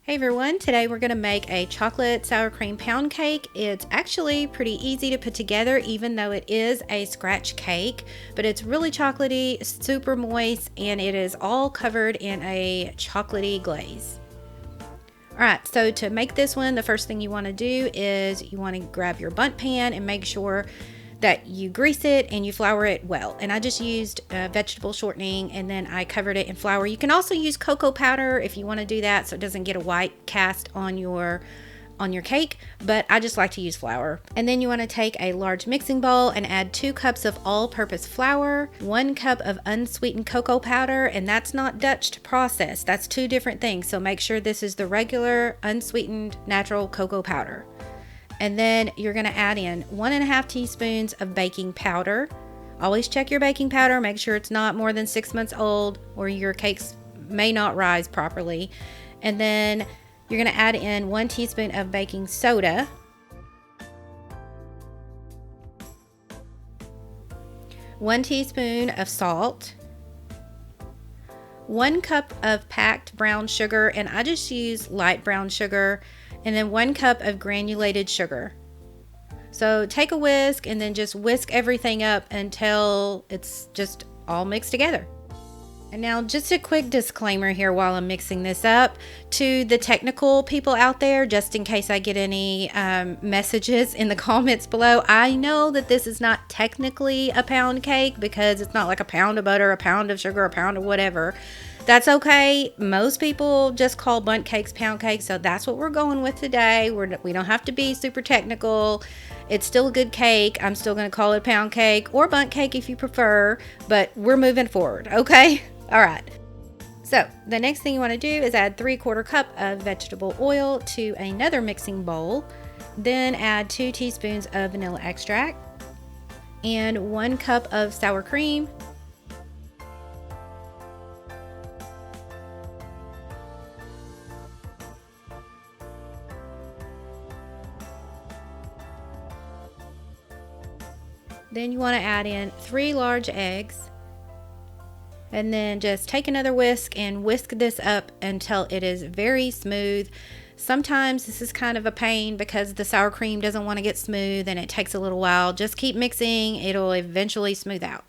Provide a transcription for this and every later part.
Hey everyone, today we're going to make a chocolate sour cream pound cake. It's actually pretty easy to put together even though it is a scratch cake, but it's really chocolatey, super moist, and it is all covered in a chocolatey glaze. Alright, so to make this one, the first thing you want to do is you want to grab your bundt pan and make sure that you grease it and you flour it well. And I just used vegetable shortening and then I covered it in flour. You can also use cocoa powder if you want to do that so it doesn't get a white cast on your cake, but I just like to use flour. And then you want to take a large mixing bowl and add 2 cups of all-purpose flour, 1 cup of unsweetened cocoa powder, and that's not Dutch processed. That's 2 different things. So make sure this is the regular unsweetened natural cocoa powder. And then you're going to add in 1.5 teaspoons of baking powder. Always check your baking powder. Make sure it's not more than 6 months old or your cakes may not rise properly. And then you're going to add in 1 teaspoon of baking soda. 1 teaspoon of salt. 1 cup of packed brown sugar, and I just use light brown sugar. And then 1 cup of granulated sugar. So take a whisk and then just whisk everything up until it's just all mixed together. And now just a quick disclaimer here while I'm mixing this up to the technical people out there, just in case I get any messages in the comments below. I know that this is not technically a pound cake because it's not like a pound of butter, a pound of sugar, a pound of whatever. That's okay. Most people just call bundt cakes pound cakes, so that's what we're going with today. We don't have to be super technical. It's still a good cake. I'm still going to call it a pound cake or bundt cake if you prefer, but we're moving forward, okay? All right. So the next thing you want to do is add 3/4 cup of vegetable oil to another mixing bowl. Then add 2 teaspoons of vanilla extract and 1 cup of sour cream. Then you want to add in 3 large eggs. And then just take another whisk and whisk this up until it is very smooth. Sometimes this is kind of a pain because the sour cream doesn't want to get smooth and it takes a little while. Just keep mixing, it'll eventually smooth out.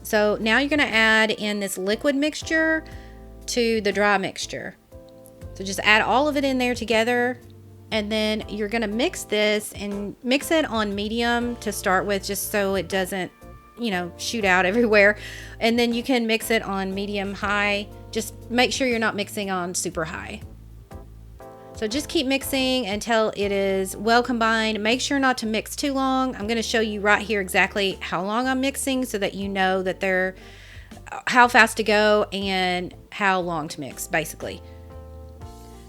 So now you're going to add in this liquid mixture to the dry mixture. So just add all of it in there together. And then you're going to mix this and mix it on medium to start with, just so it doesn't, shoot out everywhere. And then you can mix it on medium high. Just make sure you're not mixing on super high. So just keep mixing until it is well combined. Make sure not to mix too long. I'm going to show you right here exactly how long I'm mixing so that you know that how fast to go and how long to mix, basically.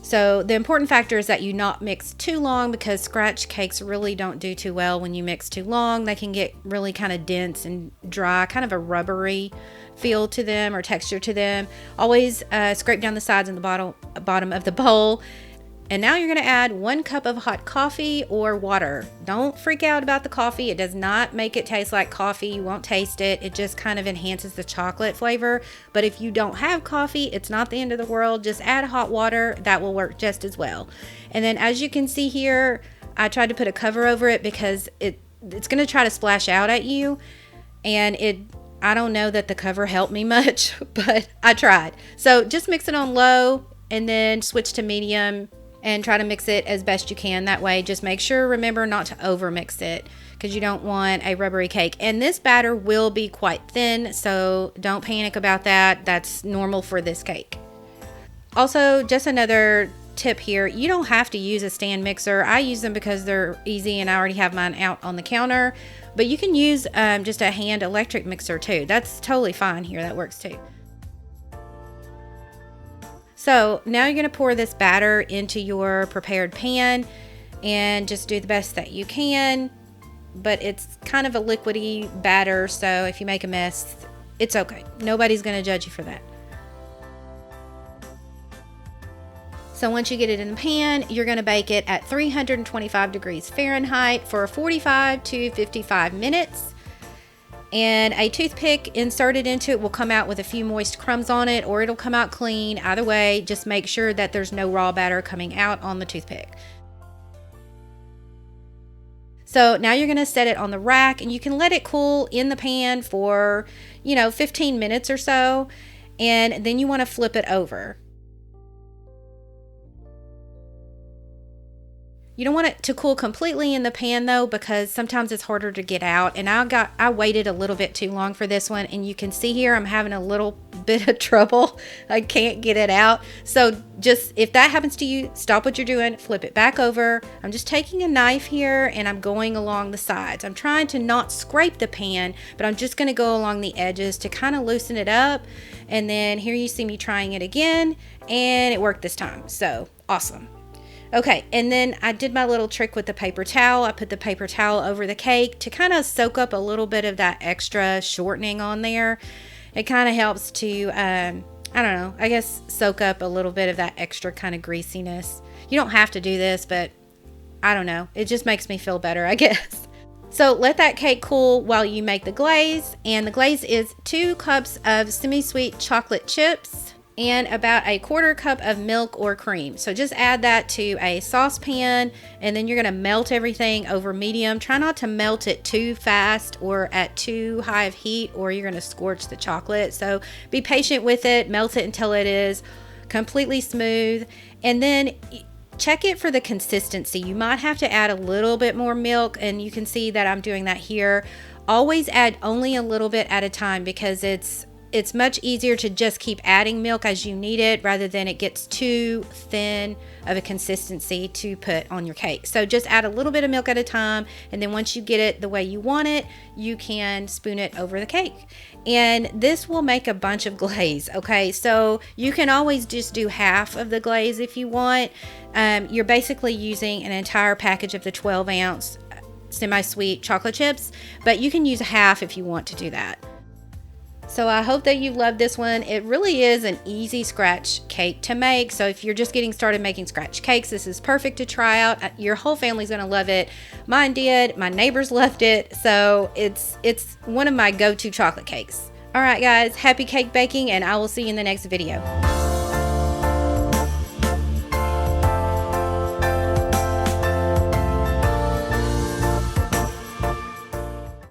So the important factor is that you not mix too long because scratch cakes really don't do too well when you mix too long. They can get really kind of dense and dry, kind of a rubbery feel to them or texture to them. Always scrape down the sides and the bottom of the bowl. And now you're going to add 1 cup of hot coffee or water. Don't freak out about the coffee. It does not make it taste like coffee. You won't taste it. It just kind of enhances the chocolate flavor. But if you don't have coffee, it's not the end of the world. Just add hot water. That will work just as well. And then as you can see here, I tried to put a cover over it because it's going to try to splash out at you. And I don't know that the cover helped me much, but I tried. So just mix it on low and then switch to medium. And try to mix it as best you can that way. Just make sure, remember not to over mix it because you don't want a rubbery cake. And this batter will be quite thin, so don't panic about that. That's normal for this cake. Also, just another tip here, you don't have to use a stand mixer. I use them because they're easy and I already have mine out on the counter. But you can use just a hand electric mixer too. That's totally fine here. That works too. So now you're going to pour this batter into your prepared pan and just do the best that you can. But it's kind of a liquidy batter, so if you make a mess, it's okay. Nobody's going to judge you for that. So once you get it in the pan, you're going to bake it at 325 degrees Fahrenheit for 45 to 55 minutes. and a toothpick inserted into it will come out with a few moist crumbs on it, or it'll come out clean. Either way, just make sure that there's no raw batter coming out on the toothpick. So now you're going to set it on the rack, and you can let it cool in the pan for, 15 minutes or so, and then you want to flip it over. You don't want it to cool completely in the pan though, because sometimes it's harder to get out. And I waited a little bit too long for this one, and you can see here I'm having a little bit of trouble. I can't get it out. So just, if that happens to you, stop what you're doing, flip it back over. I'm just taking a knife here and I'm going along the sides. I'm trying to not scrape the pan, but I'm just going to go along the edges to kind of loosen it up. And then here you see me trying it again, and it worked this time. So awesome. Okay, and then I did my little trick with the paper towel. I put the paper towel over the cake to kind of soak up a little bit of that extra shortening on there. It kind of helps to, I don't know, I guess soak up a little bit of that extra kind of greasiness. You don't have to do this, but I don't know. It just makes me feel better, I guess. So let that cake cool while you make the glaze. And the glaze is 2 cups of semi-sweet chocolate chips and about a 1/4 cup of milk or cream. So just add that to a saucepan, and then you're gonna melt everything over medium. Try not to melt it too fast or at too high of heat, or you're gonna scorch the chocolate. So be patient with it, melt it until it is completely smooth, and then check it for the consistency. You might have to add a little bit more milk, and you can see that I'm doing that here. Always add only a little bit at a time, because it's much easier to just keep adding milk as you need it, rather than it gets too thin of a consistency to put on your cake. So just add a little bit of milk at a time, and then once you get it the way you want it, you can spoon it over the cake. And this will make a bunch of glaze, okay? So you can always just do half of the glaze if you want. You're basically using an entire package of the 12-ounce semi-sweet chocolate chips, but you can use half if you want to do that. So I hope that you love this one. It really is an easy scratch cake to make. So if you're just getting started making scratch cakes, this is perfect to try out. Your whole family's gonna love it. Mine did, my neighbors loved it. So it's one of my go-to chocolate cakes. All right guys, happy cake baking, and I will see you in the next video.